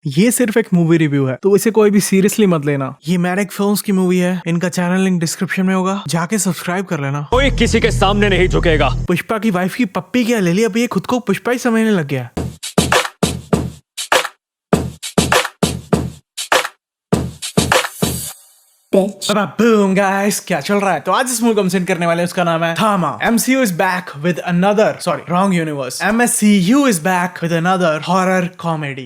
ये सिर्फ एक मूवी रिव्यू है, तो इसे कोई भी सीरियसली मत लेना। ये मैरिक फिल्म्स की मूवी है। इनका चैनल लिंक डिस्क्रिप्शन में होगा, जाके सब्सक्राइब कर लेना। कोई किसी के सामने नहीं झुकेगा। पुष्पा की वाइफ की पप्पी क्या ले ली, अब ये खुद को पुष्पा ही समझने लग गया। बूम गाइस, क्या चल रहा है? तो आज इस मूवी को हम सेंड करने वाले हैं, उसका नाम है थामा। MCU is back with another, sorry, wrong universe. MSCU is back with another horror comedy.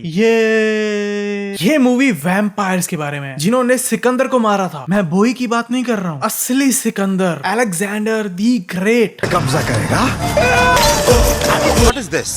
ये मूवी वैम्पायर्स के बारे में है, जिन्होंने सिकंदर को मारा था। मैं बोई की बात नहीं कर रहा हूँ, असली सिकंदर, अलेक्जेंडर दी ग्रेट कब्जा करेगा। What is this?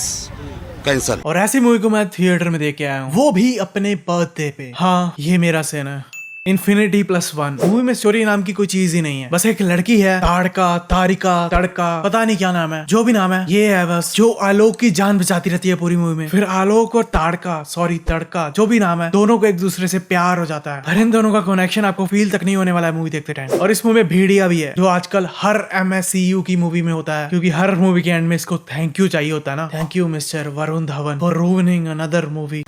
कैंसल। और ऐसी मूवी को मैं थिएटर में देख के आया हूँ, वो भी अपने बर्थडे पे। हाँ, ये मेरा सीन है। Infinity+1 मूवी में स्टोरी नाम की कोई चीज ही नहीं है, बस एक लड़की है, तारिका, तड़का, पता नहीं क्या नाम है, जो भी नाम है, ये है बस, जो आलोक की जान बचाती रहती है पूरी मूवी में। फिर आलोक और तड़का, जो भी नाम है, दोनों को एक दूसरे से प्यार हो जाता है। और इन दोनों का कनेक्शन आपको फील तक नहीं होने वाला है मूवी देखते टाइम। और इस मूवी में भेड़िया भी है, जो आजकल हर MSCU की मूवी में होता है, क्योंकि हर मूवी के एंड में इसको थैंक यू चाहिए होता है ना। Thank you mister Varun Dhawan for ruining another movie.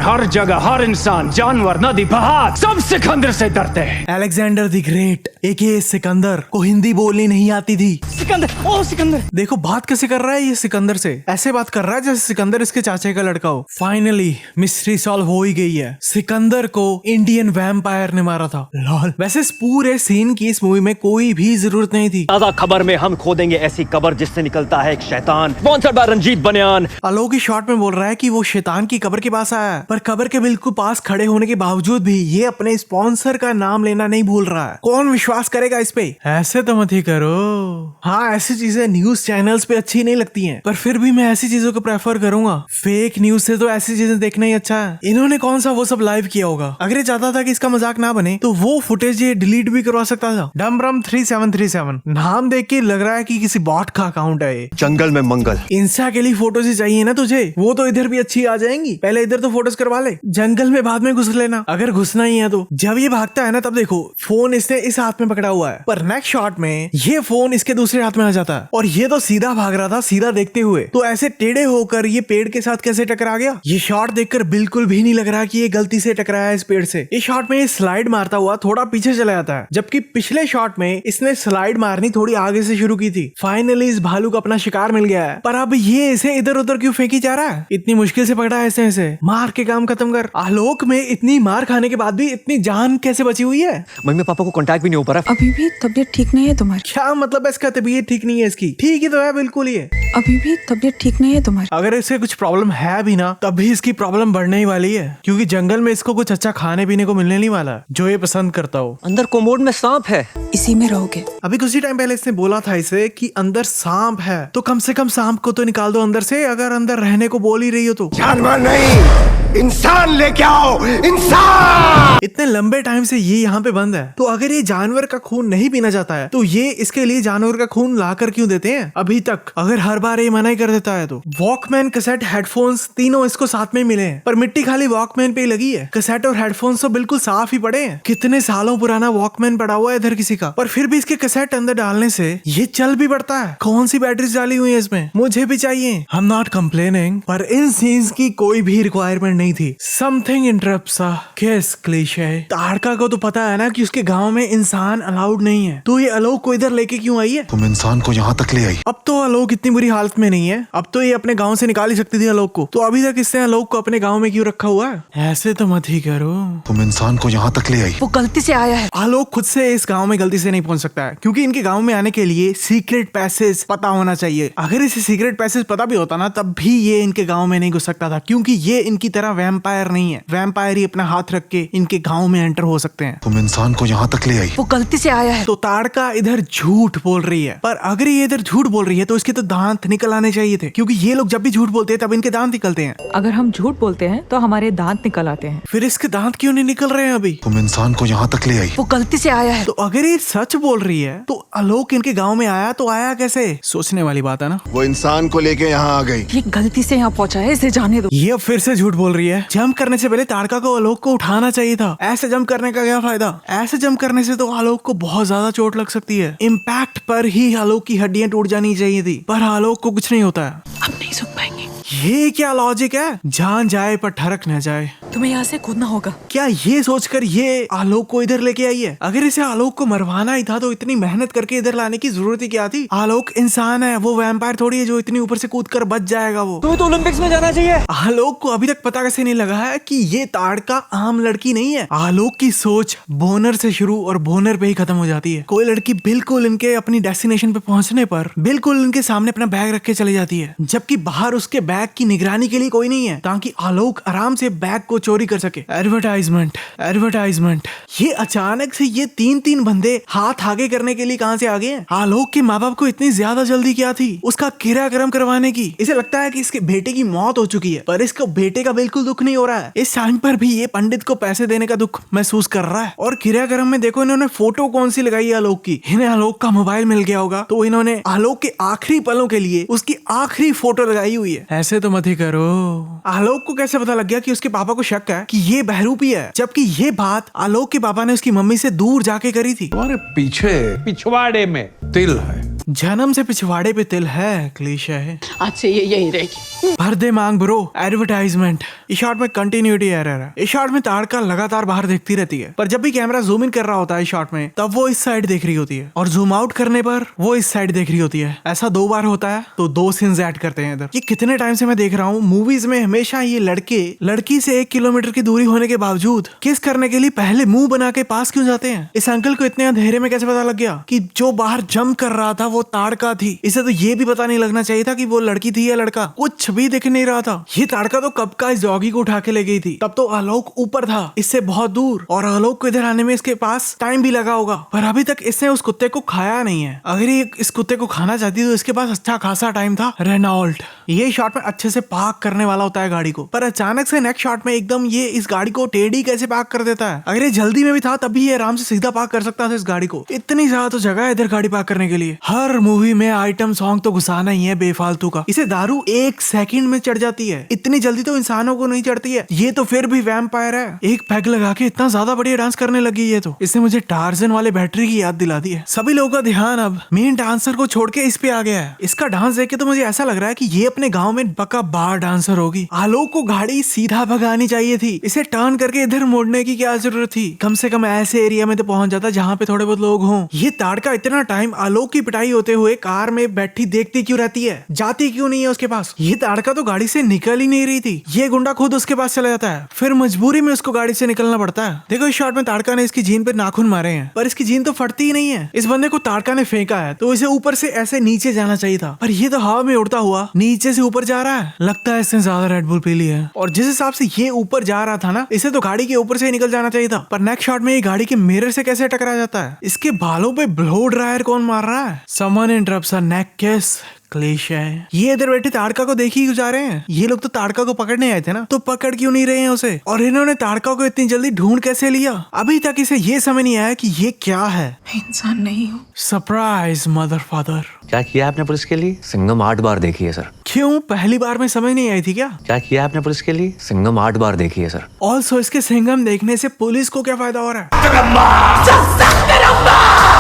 हर जगह, हर इंसान, जानवर, नदी, पहाड़, सब सिकंदर से डरते हैं। अलेक्जेंडर द ग्रेट एके सिकंदर को हिंदी बोलनी नहीं आती थी। सिकंदर, ओ सिकंदर। देखो बात कैसे कर रहा है ये सिकंदर से, ऐसे बात कर रहा है जैसे सिकंदर इसके चाचे का लड़का हो। फाइनली मिस्ट्री सॉल्व हो ही गई है। सिकंदर को इंडियन वैम्पायर ने मारा था। लॉल। वैसे इस पूरे सीन की इस मूवी में कोई भी जरूरत नहीं थी। ताजा खबर में हम खोदेंगे ऐसी कब्र जिससे निकलता है एक शैतान। स्पॉन्सर्ड बाय रंजीत बनियान। आलोक की शॉट में बोल रहा है कि वो शैतान की कब्र के पास आया है, पर कब्र के बिल्कुल पास खड़े होने के बावजूद भी ये अपने स्पॉन्सर का नाम लेना नहीं भूल रहा है। कौन विश्वास करेगा इस पे? ऐसे तो मत ही करो। हाँ, ऐसी चीजें न्यूज चैनल्स पे अच्छी नहीं लगती हैं, पर फिर भी मैं ऐसी चीजों को प्रेफर करूंगा। फेक न्यूज से तो ऐसी चीजें देखना ही अच्छा है। इन्होंने कौन सा वो सब लाइव किया होगा? अगर ये चाहता था कि इसका मजाक ना बने तो वो फुटेज ये डिलीट भी करवा सकता था। डमरम 3737 नाम देख के लग रहा है कि किसी बॉट का अकाउंट है ये। जंगल में मंगल। इंस्टा के लिए फोटोज ही चाहिए ना तुझे, वो तो इधर भी अच्छी आ जाएंगी। पहले इधर तो फोटोज करवा ले, जंगल में बाद में घुस लेना अगर घुसना ही है तो। जब ये भागता है ना, तब देखो फोन इसने इस हाथ में पकड़ा हुआ है, पर नेक्स्ट शॉट में ये फोन इसके दूसरे हाथ में आ जाता है। और ये तो सीधा भाग रहा था, सीधा देखते हुए, तो ऐसे टेढ़े होकर ये पेड़ के साथ कैसे टकरा गया? ये शॉट देखकर बिल्कुल भी नहीं लग रहा कि ये गलती से टकराया है इस पेड़ से। इस शॉट में ये स्लाइड मारता हुआ थोड़ा पीछे चला जाता है, जबकि पिछले शॉट में इसने स्लाइड मारनी थोड़ी आगे से शुरू की थी। फाइनली इस भालू को अपना शिकार मिल गया है, पर अब ये इसे इधर उधर क्यों फेंकी जा रहा है? इतनी मुश्किल से पकड़ा है ऐसे मार के काम खत्म कर। आलोक में इतनी मार खाने के बाद भी इतनी जान कैसे बची हुई है? मम्मी पापा को कांटेक्ट भी नहीं हो पा रहा। अभी भी तबीयत ठीक नहीं है तुम्हारी? क्या मतलब है इसका? तबीयत ठीक नहीं है इसकी? ठीक ही तो है, बिल्कुल ही है। अभी भी तबीयत ठीक नहीं है तुम्हारी? अगर इसे कुछ प्रॉब्लम है भी ना, तब भी इसकी प्रॉब्लम बढ़ने ही वाली है, क्योंकि जंगल में इसको कुछ अच्छा खाने पीने को मिलने नहीं वाला जो ये पसंद करता हो। अंदर कोमोड में सांप है। इसी में रहोगे? अभी कुछ ही टाइम पहले इसने बोला था इसे कि अंदर सांप है, तो कम से कम सांप को तो निकाल दो अंदर से, अगर अंदर रहने को बोल ही रही हो तो। जानवर नहीं, इंसान लेके आओ, इंसान। इतने लंबे टाइम से ये यहाँ पे बंद है, तो अगर ये जानवर का खून नहीं पीना चाहता है तो ये इसके लिए जानवर का खून ला कर क्यों देते हैं अभी तक? अगर हर बार ये मना ही कर देता है तो। वॉकमैन, कैसेट, हेडफोन्स तीनों इसको साथ में मिले हैं, पर मिट्टी खाली वॉकमैन पे ही लगी है। कैसेट और हेडफोन्स तो बिल्कुल साफ ही पड़े हैं। कितने सालों पुराना वॉकमैन पड़ा हुआ है इधर किसी का, पर फिर भी इसके कैसेट अंदर डालने से ये चल भी पड़ता है। कौन सी बैटरीज डाली हुई है इसमें? मुझे भी चाहिए। आई एम नॉट कंप्लेनिंग, पर इन सीन्स की कोई भी रिक्वायरमेंट नहीं थी। समथिंग इंटरप्ट्स किस क्लीशे। ताड़का को तो पता है ना कि उसके गांव में इंसान अलाउड नहीं है, तो ये आलोक को इधर लेके क्यों आई है? तुम इंसान को यहाँ तक ले आई। अब तो आलोक इतनी बुरी हालत में नहीं है, अब तो ये अपने गांव से निकाल ही सकती थी आलोक को, तो अभी तक इसने आलोक को अपने गांव में क्यों रखा हुआ है? ऐसे तो मत ही करो। तुम इंसान को यहाँ तक ले आई। वो गलती से आया है। आलोक खुद से इस गांव में गलती से नहीं पहुंच सकता है, क्योंकि इनके गांव में आने के लिए सीक्रेट पैसेज पता होना चाहिए। अगर इसे सीक्रेट पैसेज पता भी होता ना, तब भी ये इनके गांव में नहीं घुस सकता था, क्योंकि ये इनकी तरह वैम्पायर नहीं है। वैम्पायर ही अपना हाथ रख के इनके गांव में एंटर हो सकते हैं। तुम इंसान को यहाँ तक ले आई। वो गलती से आया है। तो ताड़का इधर झूठ बोल रही है, पर अगर ये इधर झूठ बोल रही है तो इसके तो दांत निकल आने चाहिए थे, क्योंकि ये लोग जब भी झूठ बोलते हैं तब इनके दांत निकलते हैं। अगर हम झूठ बोलते हैं तो हमारे दांत निकल आते हैं। फिर इसके दांत क्यों नहीं निकल रहे हैं अभी? तुम इंसान को यहाँ तक ले आई। वो गलती से आया है। तो अगर ये सच बोल रही है तो आलोक इनके गांव में आया तो आया कैसे? सोचने वाली बात है ना। वो इंसान को लेके यहाँ आ गई। ये गलती से यहाँ पहुँचा है, इसे जाने दो। ये अब फिर से झूठ बोल रही रही है। जंप करने से पहले ताड़का को आलोक को उठाना चाहिए था। ऐसे जंप करने का क्या फायदा? ऐसे जंप करने से तो आलोक को बहुत ज्यादा चोट लग सकती है। इम्पैक्ट पर ही आलोक की हड्डियां टूट जानी चाहिए थी, पर आलोक को कुछ नहीं होता है। हम नहीं सुन पाएंगे। ये क्या लॉजिक है? जान जाए पर ठरक न जाए। तुम्हें यहाँ से कूदना होगा। क्या ये सोचकर ये आलोक को इधर लेके आई है? अगर इसे आलोक को मरवाना ही था तो इतनी मेहनत करके इधर लाने की जरूरत ही क्या थी? आलोक इंसान है, वो वैम्पायर थोड़ी है जो इतनी ऊपर से कूद कर बच जाएगा। वो तो ओलंपिक्स में जाना चाहिए। आलोक को अभी तक पता कैसे नहीं लगा है कि ये ताड़का आम लड़की नहीं है। आलोक की सोच बोनर से शुरू और बोनर पे ही खत्म हो जाती है। कोई लड़की बिल्कुल इनके अपनी डेस्टिनेशन पे पहुंचने पर बिल्कुल इनके सामने अपना बैग रख के चली जाती है, जबकि बाहर उसके बैग की निगरानी के लिए कोई नहीं है ताकि आलोक आराम से बैग को चोरी कर सके। Advertisement, advertisement. ये अचानक से ये तीन बंदे हाथ आगे करने के लिए कहां से आ गए हैं? आलोक के माँ बाप को इतनी ज्यादा जल्दी क्या थी उसका क्रियाक्रम करवाने की? इसे लगता है कि इसके बेटे की मौत हो चुकी है, पर इसको बेटे का बिल्कुल दुख नहीं हो रहा है। इस टाइम पर भी ये पंडित को पैसे देने का दुख महसूस कर रहा है। और क्रियाक्रम में देखो इन्होंने फोटो कौन सी लगाई है आलोक की। इन्हें आलोक का मोबाइल मिल गया होगा तो इन्होंने आलोक के आखिरी पलों के लिए उसकी आखिरी फोटो लगाई हुई है। ऐसे तो मत ही करो। आलोक को कैसे पता लग गया कि उसके पापा को शक है कि ये बहरूपी है, जबकि ये बात आलोक के पापा ने उसकी मम्मी से दूर जाके करी थी। तुम्हारे पीछे पिछवाड़े में तिल है। जन्म से पिछवाड़े पे तिल है, क्लीशा है। आज से ये यही रहेगी। भर दे मांग ब्रो। एडवर्टाइजमेंट। इस शॉट में कंटिन्यूटी एरर है। इस शॉट में ताड़का लगातार बाहर देखती रहती है, पर जब भी कैमरा जूम इन कर रहा होता है इस शॉट में, तब वो इस साइड देख रही होती है और जूम आउट करने पर वो इस साइड देख रही होती है। ऐसा 2 बार होता है तो 2 सीन्स ऐड करते हैं इधर। ये कितने टाइम से मैं देख रहा हूँ, मूवीज में हमेशा ये लड़के लड़की से 1 किलोमीटर की दूरी होने के बावजूद किस करने के लिए पहले मुंह बना के पास क्यों जाते हैं? इस अंकल को इतने अंधेरे में कैसे पता लग गया कि जो बाहर जंप कर रहा था वो ताड़का थी? इसे तो ये भी पता नहीं लगना चाहिए था कि वो लड़की थी या लड़का। कुछ भी दिख नहीं रहा था। ये ताड़का तो कब का इस डॉगी को उठा के ले गई थी। तब तो आलोक ऊपर था, इससे बहुत दूर, और आलोक को इधर आने में इसके पास टाइम भी लगा होगा, पर अभी तक इसने उस कुत्ते को खाया नहीं है। अगर ये इस कुत्ते को खाना चाहती तो इसके पास अच्छा खासा टाइम था। रेनॉल्ट ये शॉट में अच्छे से पार्क करने वाला होता है गाड़ी को, पर अचानक से नेक्स्ट शॉट में एकदम ये इस गाड़ी को टेढ़ी कैसे पार्क कर देता है? अगर ये जल्दी में भी था तभी ये आराम से सीधा पार्क कर सकता था इस गाड़ी को। इतनी ज्यादा तो जगह है इधर गाड़ी पार्क करने के लिए। हर मूवी में आइटम सॉन्ग तो घुसाना ही है बेफालतू का। इसे दारू 1 सेकंड में चढ़ जाती है, इतनी जल्दी तो इंसानों को नहीं चढ़ती है। ये तो फिर भी वैम्पायर है। एक पैग लगा के इतना ज्यादा बढ़िया डांस करने लगी है तो इसने मुझे टार्जन वाले बैटरी की याद दिला दी है। सभी लोगों का ध्यान अब मेन डांसर को छोड़ के इस पे आ गया है। इसका डांस देख के तो मुझे ऐसा लग रहा है कि ये अपने गांव में पक्का बार डांसर होगी। आलोक को गाड़ी सीधा भगानी चाहिए थी, इसे टर्न करके इधर मोड़ने की क्या जरूरत थी? कम से कम ऐसे एरिया में तो पहुंच जाता जहाँ पे थोड़े बहुत लोग हों। ये ताड़का इतना टाइम आलोक की पिटाई होते हुए कार में बैठी देखती क्यों रहती है? जाती क्यों नहीं है उसके पास? ये ताड़का तो गाड़ी से निकल ही नहीं रही थी। ये गुंडा खुद उसके पास चला जाता है, फिर मजबूरी में उसको गाड़ी से निकलना पड़ता है। देखो इस शॉट में ताड़का ने इसकी जीन पे नाखून मारे हैं, पर इसकी जीन तो फटती ही नहीं है। इस बंदे को ताड़का ने फेंका है तो इसे ऊपर से ऐसे नीचे जाना चाहिए था, पर ये तो हवा में उड़ता हुआ नीचे से ऊपर जा रहा है। लगता है इसने ज्यादा रेड बुल पी ली है, और जिस हिसाब से ये ऊपर जा रहा था ना, इसे तो गाड़ी के ऊपर से ही निकल जाना चाहिए था। पर नेक्स्ट शॉट में ये गाड़ी के मिरर से कैसे टकरा जाता है? इसके बालों पे ब्लो ड्रायर कौन मार रहा है? समवन इंटरप्ट्स अ नेक किस। क्लेश है। ये इधर बैठे ताड़का को देखी क्यों जा रहे हैं? ये लोग तो ताड़का को पकड़ने आए थे ना, तो पकड़ क्यों नहीं रहे हैं उसे? और इन्होंने ताड़का को इतनी जल्दी ढूंढ कैसे लिया? अभी तक इसे ये समझ नहीं आया कि ये क्या है। मैं इंसान नहीं हूँ। Surprise mother father. क्या किया आपने पुलिस के लिए? सिंघम 8 बार देखी है सर। क्यों, पहली बार में समझ नहीं आई थी क्या? क्या किया आपने पुलिस के लिए? सिंघम 8 बार देखी है सर। ऑल्सो इसके सिंघम देखने से पुलिस को क्या फायदा हो रहा है?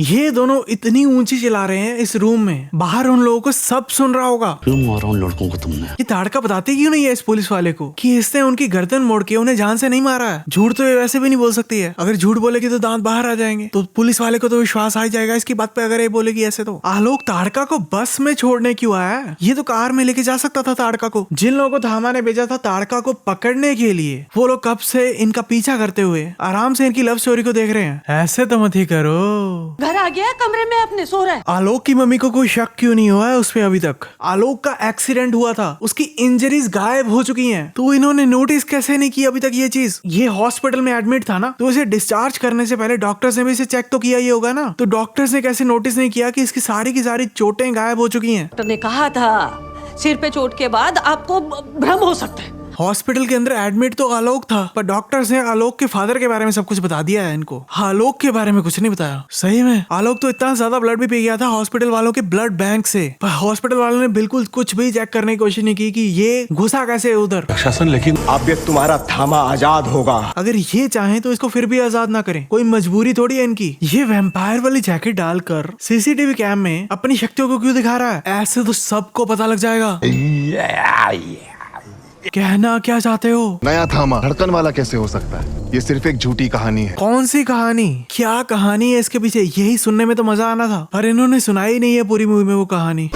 ये दोनों इतनी ऊंची चिल्ला रहे हैं इस रूम में, बाहर उन लोगों को सब सुन रहा होगा। क्यों मारा उन लड़कों को तुमने? ये ताड़का बताती क्यों नहीं है इस पुलिस वाले को कि इसने उनकी गर्दन मोड़ के उन्हें जान से नहीं मारा है? झूठ तो ये वैसे भी नहीं बोल सकती है। अगर झूठ बोलेगी तो दांत बाहर आ जाएंगे, तो पुलिस वाले को तो विश्वास आ जाएगा इसकी बात पे अगर ये बोलेगी ऐसे तो। आलोक ताड़का को बस में छोड़ने क्यों आया है? ये तो कार में लेके जा सकता था ताड़का को। जिन लोगों को थामा ने भेजा था ताड़का को पकड़ने के लिए, वो लोग कब से इनका पीछा करते हुए आराम से इनकी लव स्टोरी को देख रहे हैं। ऐसे तो मत ही करो। घर आ गया, कमरे में अपने सो रहा है। आलोक की मम्मी को कोई शक क्यों नहीं हुआ है उस पे अभी तक? आलोक का एक्सीडेंट हुआ था, उसकी इंजरीज गायब हो चुकी हैं, तो इन्होंने नोटिस कैसे नहीं की अभी तक ये चीज? ये हॉस्पिटल में एडमिट था ना, तो इसे डिस्चार्ज करने से पहले डॉक्टर्स ने भी इसे चेक तो किया ही होगा ना, तो डॉक्टर्स ने कैसे नोटिस नहीं किया कि इसकी सारी की सारी चोटें गायब हो चुकी हैं? डॉक्टर ने कहा था सिर पे चोट के बाद आपको भ्रम हो सकता है। हॉस्पिटल के अंदर एडमिट तो आलोक था, पर डॉक्टर्स ने आलोक के फादर के बारे में सब कुछ बता दिया है इनको। आलोक के बारे में कुछ नहीं बताया। सही में आलोक तो इतना ज्यादा ब्लड भी पी गया था हॉस्पिटल वालों के ब्लड बैंक से, पर हॉस्पिटल वालों ने बिल्कुल कुछ भी चेक करने की कोशिश नहीं की कि ये घुसा कैसे उधर। शासन लेकिन अब ये तुम्हारा थामा आजाद होगा। अगर ये चाहे तो इसको फिर भी आजाद ना करें, कोई मजबूरी थोड़ी है इनकी। ये वैम्पायर वाली जैकेट डालकर सीसीटीवी कैम में अपनी शक्तियों को क्यों दिखा रहा है? ऐसे तो सबको पता लग जाएगा। कहना क्या चाहते हो? नया थामा धड़कन वाला कैसे हो सकता है? ये सिर्फ एक झूठी कहानी है। कौन सी कहानी? क्या कहानी है इसके पीछे? यही सुनने में तो मजा आना था, पर इन्होंने सुनाई नहीं है पूरी मूवी में वो कहानी।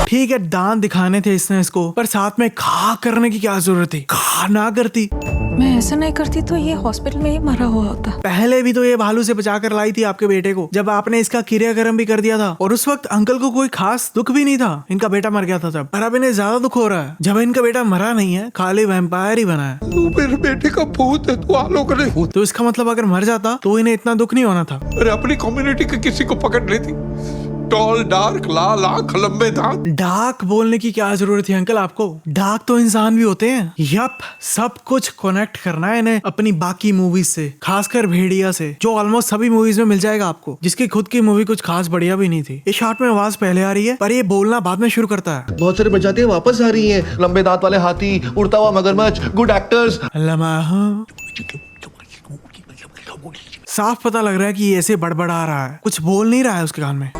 ठीक है, दांत दिखाने थे इसने इसको, पर साथ में खा करने की क्या जरूरत थी? खा ना करती, मैं ऐसा नहीं करती तो ये हॉस्पिटल में ही मरा हुआ होता। पहले भी तो ये भालू से बचा कर लाई थी आपके बेटे को, जब आपने इसका क्रियाक्रम भी कर दिया था, और उस वक्त अंकल को कोई खास दुख भी नहीं था, इनका बेटा मर गया था तब। पर अब इन्हें ज्यादा दुख हो रहा है जब इनका बेटा मरा नहीं है, खाली वैम्पायर ही बना है। तू मेरे बेटे का भूत है, तू आलोक नहीं। तो इसका मतलब अगर मर जाता तो इन्हें इतना दुख नहीं होना था। अरे अपनी कम्युनिटी के किसी को पकड़ लेती। टॉल डार्क लाल आंख लंबे दांत। डार्क बोलने की क्या जरूरत है अंकल आपको? डार्क तो इंसान भी होते हैं। यप, सब कुछ कनेक्ट करना है इन्हें अपनी बाकी मूवीज से, खासकर भेड़िया से, जो ऑलमोस्ट सभी मूवीज में मिल जाएगा आपको, जिसकी खुद की मूवी कुछ खास बढ़िया भी नहीं थी। इस शॉट में आवाज पहले आ रही है, पर ये बोलना बाद में शुरू करता है। बहुत सारी प्रजातियां वापस आ रही हैं। लंबे दांत वाले हाथी, उड़ता हुआ मगरमच्छ, गुड एक्टर्स। साफ पता लग रहा है कि ये ऐसे बड़बड़ा रहा है, कुछ बोल नहीं रहा है उसके कान में।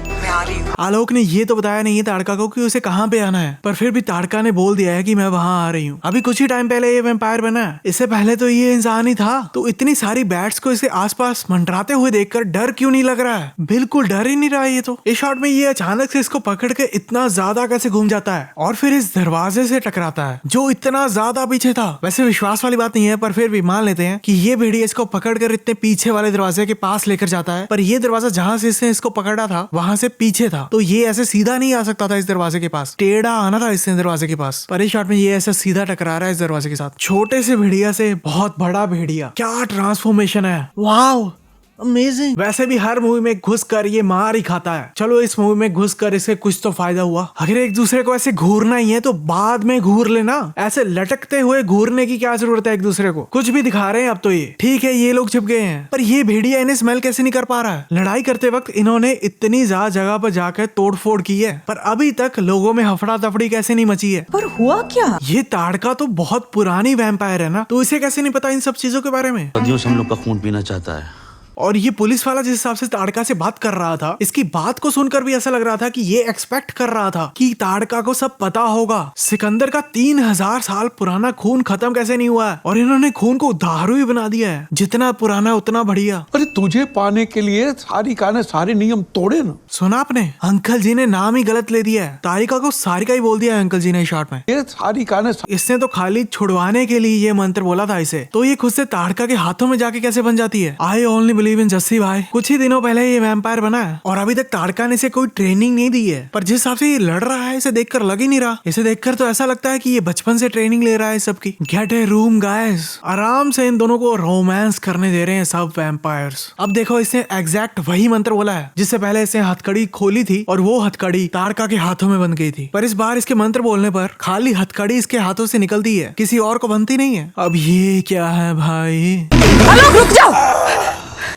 आलोक ने ये तो बताया नहीं है ताड़का को कि उसे कहाँ पे आना है, पर फिर भी ताड़का ने बोल दिया है कि मैं वहाँ आ रही हूँ। अभी कुछ ही टाइम पहले ये वैम्पायर बना है, इससे पहले तो ये इंसान ही था। तो इतनी सारी बैट्स को इसके आसपास मंडराते हुए देखकर डर क्यों नहीं लग रहा है? बिल्कुल डर ही नहीं रहा है ये तो। इस शॉट में ये अचानक से इसको पकड़ के इतना ज्यादा कैसे घूम जाता है और फिर इस दरवाजे से टकराता है जो इतना ज्यादा पीछे था। वैसे विश्वास वाली बात नहीं है, पर फिर भी मान लेते हैं कि ये भेड़िया इसको पकड़ कर इतने पीछे वाले दरवाजे के पास लेकर जाता है, पर ये दरवाजा जहाँ से इसने इसको पकड़ा था वहां से पीछे था, तो ये ऐसे सीधा नहीं आ सकता था इस दरवाजे के पास, टेढ़ा आना था इसने दरवाजे के पास। पर इस शॉट में ये ऐसा सीधा टकरा रहा है इस दरवाजे के साथ। छोटे से भेड़िया से बहुत बड़ा भेड़िया, क्या ट्रांसफॉर्मेशन है, वाव, अमेजिंग। वैसे भी हर मूवी में घुसकर ये मार ही खाता है। चलो इस मूवी में घुसकर इसे कुछ तो फायदा हुआ। अगर एक दूसरे को ऐसे घूरना ही है तो बाद में घूर लेना, ऐसे लटकते हुए घूरने की क्या जरूरत है एक दूसरे को? कुछ भी दिखा रहे हैं अब तो ये। ठीक है ये लोग छिप गए हैं, पर ये भेड़िया इन्हें स्मेल कैसे नहीं कर पा रहा है? लड़ाई करते वक्त इन्होंने इतनी ज्यादा जगह पर जाकर तोड़फोड़ की है, पर अभी तक लोगों में हफड़ा तफड़ी कैसे नहीं मची है? पर हुआ क्या? ये ताड़का तो बहुत पुरानी वैम्पायर है ना, तो इसे कैसे नहीं पता इन सब चीजों के बारे में? सदियों से हम लोग का खून पीना चाहता है। और ये पुलिस वाला जिस हिसाब से ताड़का से बात कर रहा था, इसकी बात को सुनकर भी ऐसा लग रहा था कि ये एक्सपेक्ट कर रहा था कि ताड़का को सब पता होगा। सिकंदर का 3000 साल पुराना खून खत्म कैसे नहीं हुआ है, और इन्होंने खून को दारू ही बना दिया है। जितना पुराना उतना बढ़िया। अरे तुझे पाने के लिए सारिका ने सारे नियम तोड़े ना। सुना आपने? अंकल जी ने नाम ही गलत ले दिया है, तारिका को सारिका ही बोल दिया है अंकल जी ने शॉर्ट में। ये सारिका ने इसने तो खाली छुड़वाने के लिए ये मंत्र बोला था इसे, तो ये खुद से ताड़का के हाथों में जाके कैसे बन जाती है? I only believe in Jassi भाई। कुछ ही दिनों पहले ये वैम्पायर बना है और अभी तक ताड़का ने इसे कोई ट्रेनिंग नहीं दी है, पर जिस हिसाब से ये लड़ रहा है इसे देखकर लग ही नहीं रहा। इसे देखकर तो ऐसा लगता है कि ये बचपन से ट्रेनिंग ले रहा है सबकी। गेट ए रूम गाइस। आराम से इन दोनों को रोमांस करने दे रहे हैं सब वैम्पायर्स। अब देखो इसने एग्जैक्ट वही मंत्र बोला है जिससे पहले इसने हथकड़ी खोली थी, और वो हथकड़ी ताड़का के हाथों में बन गई थी। पर इस बार इसके मंत्र बोलने पर खाली हथकड़ी इसके हाथों से निकलती है, किसी और को बनती नहीं है। अब ये क्या है भाई? आलोक रुक जाओ।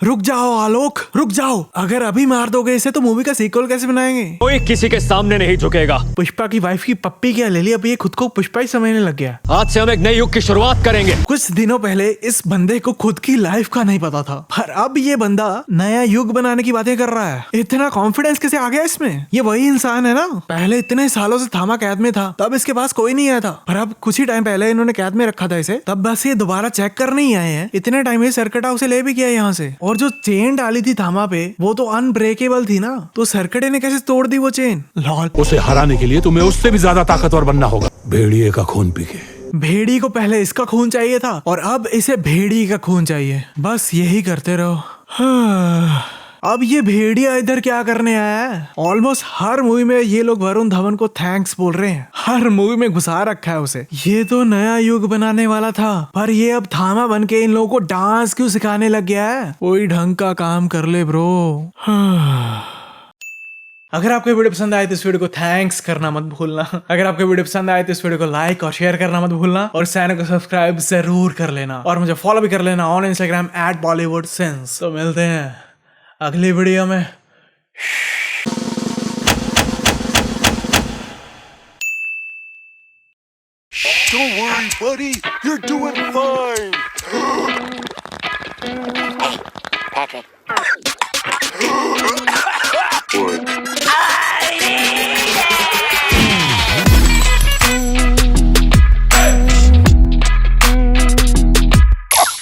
रुक जाओ आलोक, रुक जाओ। अगर अभी मार दोगे इसे तो मूवी का सीक्वल कैसे बनाएंगे? कोई किसी के सामने नहीं झुकेगा। पुष्पा की वाइफ की पप्पी क्या ले ली, अब ये खुद को पुष्पा ही समझने लग गया। आज से हम एक नए युग की शुरुआत करेंगे। कुछ दिनों पहले इस बंदे को खुद की लाइफ का नहीं पता था, पर अब ये बंदा नया युग बनाने की बातें कर रहा है। इतना कॉन्फिडेंस कैसे आ गया इसमें? ये वही इंसान है ना, पहले इतने सालों से थामा कैद में था, तब इसके पास कोई नहीं आया था, पर अब कुछ ही टाइम पहले इन्होंने कैद में रखा था इसे, तब बस ये दोबारा चेक करने ही आए हैं। इतने टाइम में सरकटा उसे ले भी किया यहाँ से, और जो चेन डाली थी थामा पे वो तो अनब्रेकेबल थी ना, तो सरकटे ने कैसे तोड़ दी वो चेन? लॉल। उसे हराने के लिए तुम्हें उससे भी ज्यादा ताकतवर बनना होगा। भेड़िए का खून पी के। भेड़ी को पहले इसका खून चाहिए था और अब इसे भेड़ी का खून चाहिए। बस यही करते रहो। अब ये भेड़िया इधर क्या करने आया है? ऑलमोस्ट हर मूवी में ये लोग वरुण धवन को थैंक्स बोल रहे हैं, हर मूवी में घुसा रखा है उसे। ये तो नया युग बनाने वाला था, पर ये अब थामा बन के इन लोगों को डांस क्यों सिखाने लग गया है? कोई ढंग का काम कर ले ब्रो। अगर आपको वीडियो पसंद आए तो इस वीडियो को थैंक्स करना मत भूलना। अगर आपको वीडियो पसंद आए तो इस वीडियो को लाइक और शेयर करना मत भूलना और चैनल को सब्सक्राइब जरूर कर लेना और मुझे फॉलो भी कर लेना ऑन इंस्टाग्राम @BollywoodSense। तो मिलते हैं अगली वीडियो में। Don't worry, buddy. You're doing fine. Patrick.